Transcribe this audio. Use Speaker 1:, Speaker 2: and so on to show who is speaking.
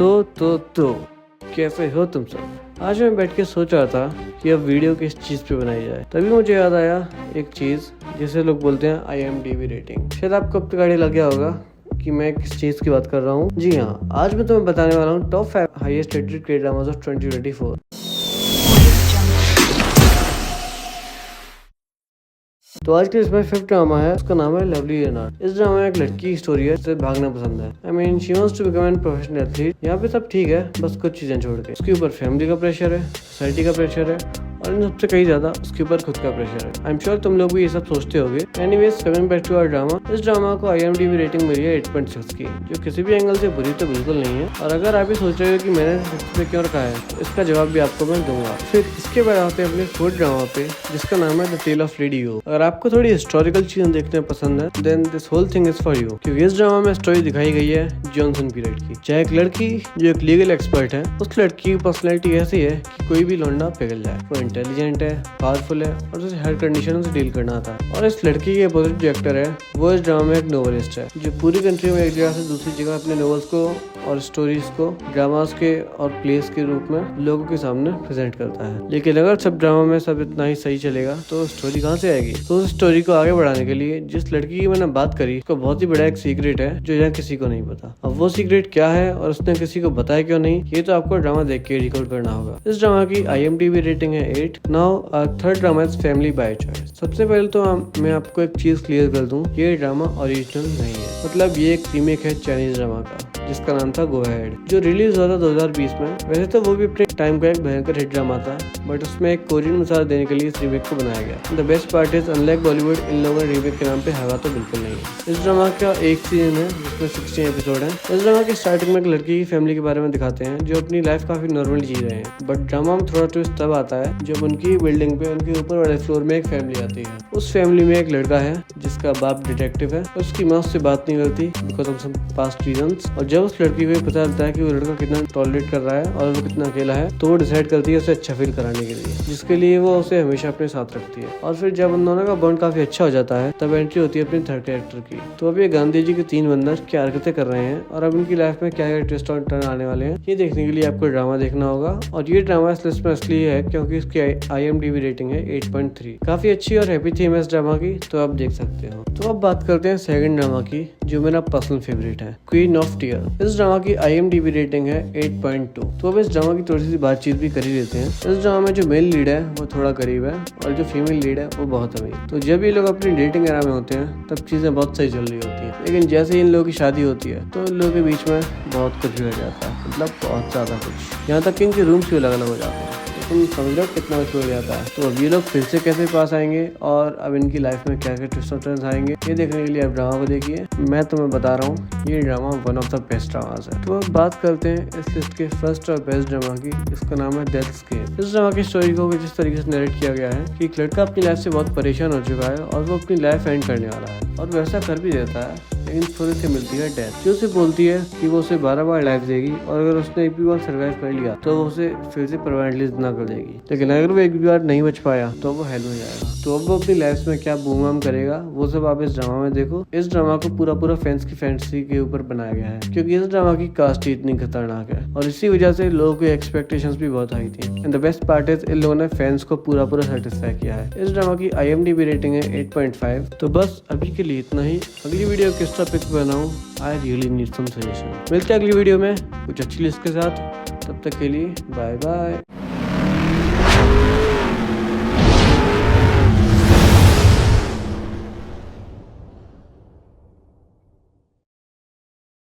Speaker 1: तो कैसे हो तुम सब। आज मैं बैठ के सोच रहा था कि अब वीडियो किस चीज़ पे बनाई जाए, तभी मुझे याद आया एक चीज़ जिसे लोग बोलते हैं IMDb रेटिंग। शायद आपको अब तक आइडिया लग गया होगा कि मैं किस चीज़ की बात कर रहा हूँ। जी हाँ, आज मैं तुम्हें बताने वाला हूँ टॉप 5 हाईएस्ट रेटेड के ड्रामास ऑफ 2024। तो आज के इसमें 5th ड्रामा है, उसका नाम है लवली लेनार्ड। इस ड्रामा में एक लड़की की स्टोरी है जिसे भागना पसंद है। I mean, she wants to become a professional athlete। यहाँ पे सब ठीक है, बस कुछ चीजें छोड़ के। उसके ऊपर फैमिली का प्रेशर है, सोसाइटी का प्रेशर है, और इन सबसे कहीं ज्यादा उसके ऊपर खुद का प्रेशर है। आई एम श्योर तुम लोग भी ये सब सोचते होगे। Anyways, coming back to our drama. इस ड्रामा को IMDb रेटिंग मिली है 8.6 की, जो किसी भी एंगल से बुरी तो बिल्कुल नहीं है। और अगर आप ये सोच रहे हो कि मैंने 6 पे क्यों रखा है, तो इसका जवाब भी आपको मैं दूंगा। फिर इसके बाद आते हैं अपने 4th ड्रामा पे, जिसका नाम है the tale of lady Yu. अगर आपको थोड़ी हिस्टोरिकल चीजें देखना पसंद है, then this whole thing is for you, क्योंकि इस ड्रामा में स्टोरी दिखाई गई है जॉनसन पीरियड की। चाहे एक लड़की जो एक लीगल एक्सपर्ट है, उस लड़की की पर्सनैलिटी ऐसी है कि कोई भी लौंडा पिघल जाए। वो इंटेलिजेंट है, पावरफुल है, और उसे हर कंडीशन से डील करना आता है। और इस लड़की के अपोजिट जो एक्टर है, वो इस ड्रामा में एक नोवेलिस्ट है, जो पूरी कंट्री में एक जगह से दूसरी जगह अपने नोवेल्स को और स्टोरीज को ड्रामास के और प्लेस के रूप में लोगों के सामने प्रेजेंट करता है। लेकिन अगर सब ड्रामा में सब इतना ही सही चलेगा तो स्टोरी कहाँ से आएगी। तो उस स्टोरी को आगे बढ़ाने के लिए जिस लड़की की मैंने बात करी, उसका बहुत ही बड़ा एक सीक्रेट है जो यहाँ किसी को नहीं पता। अब वो सीक्रेट क्या है और उसने किसी को बताया क्यों नहीं, ये तो आपको ड्रामा देख के रिकॉर्ड करना होगा। इस ड्रामा की IMDb रेटिंग है 8। Now third drama is family by choice. सबसे पहले तो मैं आपको एक चीज क्लियर कर दूं, ये ड्रामा ओरिजिनल नहीं है। मतलब ये एक रीमेक है चाइनीज ड्रामा का, जिसका नाम था गो अहेड, जो रिलीज हुआ था 2020 में। वैसे तो वो भी अपने टाइम का एक भयंकर हिट ड्रामा था, बट उसमें एक कोरियन मसाला देने के लिए इस रीमेक को बनाया गया। The best part is, unlike Bollywood, इन लोगों ने रीमेक के नाम पे हवा तो बिल्कुल नहीं है। इस ड्रामा का एक सीजन है जिसमें 16 एपिसोड है। इस ड्रामा की स्टार्टिंग में एक लड़की की फैमिली के बारे में दिखाते हैं जो अपनी लाइफ काफी नॉर्मल जी रहे हैं, बट ड्रामा में थोड़ा ट्विस्ट तब आता है जब उनकी बिल्डिंग पे उनके ऊपर वाले फ्लोर में एक फैमिली आती है। उस फैमिली में एक लड़का है जिसका बाप डिटेक्टिव है, उसकी माँ उससे बात नहीं करती because of some past reasons. और जब उस लड़की को पता चलता है कि वो लड़का कितना टॉलरेट कर रहा है और वो कितना अकेला है, तो वो डिसाइड करती है उसे अच्छा फील कराने के लिए, जिसके लिए वो उसे हमेशा अपने साथ रखती है। और फिर जब उन दोनों का बॉन्ड काफी अच्छा हो जाता है, तब एंट्री होती है अपने थर्ड कैरेक्टर की। तो अब ये गांधी जी के 3 बंदर क्या हरकतें कर रहे हैं और अब इनकी लाइफ में क्या क्या ट्विस्ट और टर्न आने वाले हैं, ये देखने के लिए आपको ड्रामा देखना होगा। और ये ड्रामा इस लिस्ट में इसलिए है क्योंकि इसकी IMDb रेटिंग है 8.3। काफी अच्छी और हैप्पी थीम है इस ड्रामा की, तो आप देख सकते हो। तो अब बात करते हैं सेकंड ड्रामा की, जो मेरा पर्सनल फेवरेट है, क्वीन ऑफ टीयर। इस ड्रामा की IMDb रेटिंग है 8.2। तो अब इस ड्रामा की थोड़ी सी बातचीत भी कर ही लेते हैं। इस ड्रामा में जो मेल लीड है वो थोड़ा गरीब है और जो फीमेल लीड है वो बहुत अमीर। तो जब ये लोग अपनी डेटिंग एरा में होते हैं तब चीजें बहुत सही चल रही होती है, लेकिन जैसे ही इन लोगों की शादी होती है तो इन लोगों के बीच में बहुत कुछ बिगड़ जाता है, मतलब बहुत ज्यादा कुछ। यहाँ तक कि इनके रूम्स भी अलग अलग हो जाते हैं। तुम समझ लो कितना कुछ हो जाता है। तो अब ये लोग फिर से कैसे पास आएंगे और अब इनकी लाइफ में क्या क्या ट्विस्ट और टर्न्स आएंगे, ये देखने के लिए आप ड्रामा को देखिए। मैं तुम्हें बता रहा हूँ, ये drama one of the best dramas है। तो अब बात करते हैं इस लिस्ट के फर्स्ट और बेस्ट ड्रामा की, इसका नाम है डेथ्स गेम। इस ड्रामा की स्टोरी को जिस तरीके से नरेट किया गया है कि एक लड़का अपनी लाइफ से बहुत परेशान हो चुका है और वो अपनी लाइफ एंड करने वाला है, और वैसा कर भी देता है, लेकिन फिर उसे मिलती है डेथ, जो उसे बोलती है कि वो उसे 12 बार लाइफ देगी और अगर उसने एक भी बार सर्वाइव कर लिया तो वो उसे फिर से परमानेंटली जिंदा कर देगी। लेकिन अगर वो एक भी बार नहीं बच पाया तो वो हेल में जाएगा। तो अब वो अपनी लाइफ में क्या बूम वाम करेगा, वो सब आप इस ड्रामा में देखो। इस ड्रामा को पूरा फैंस की फैंटेसी के ऊपर बनाया गया है, क्योंकि इस ड्रामा की कास्ट ही इतनी खतरनाक है और इसी वजह से लोगों की एक्सपेक्टेशंस भी बहुत हाई थी। And the best part is, इन लोगों ने फैंस को पूरा सेटिस्फाई किया है। इस ड्रामा की IMDb रेटिंग है 8.5। तो बस अभी के लिए इतना ही। अगली वीडियो किस टॉपिक पे बनाऊं, I really need some suggestion. मिलते हैं अगली वीडियो में कुछ अच्छी लिस्ट के साथ। तब तक के लिए बाय बाय।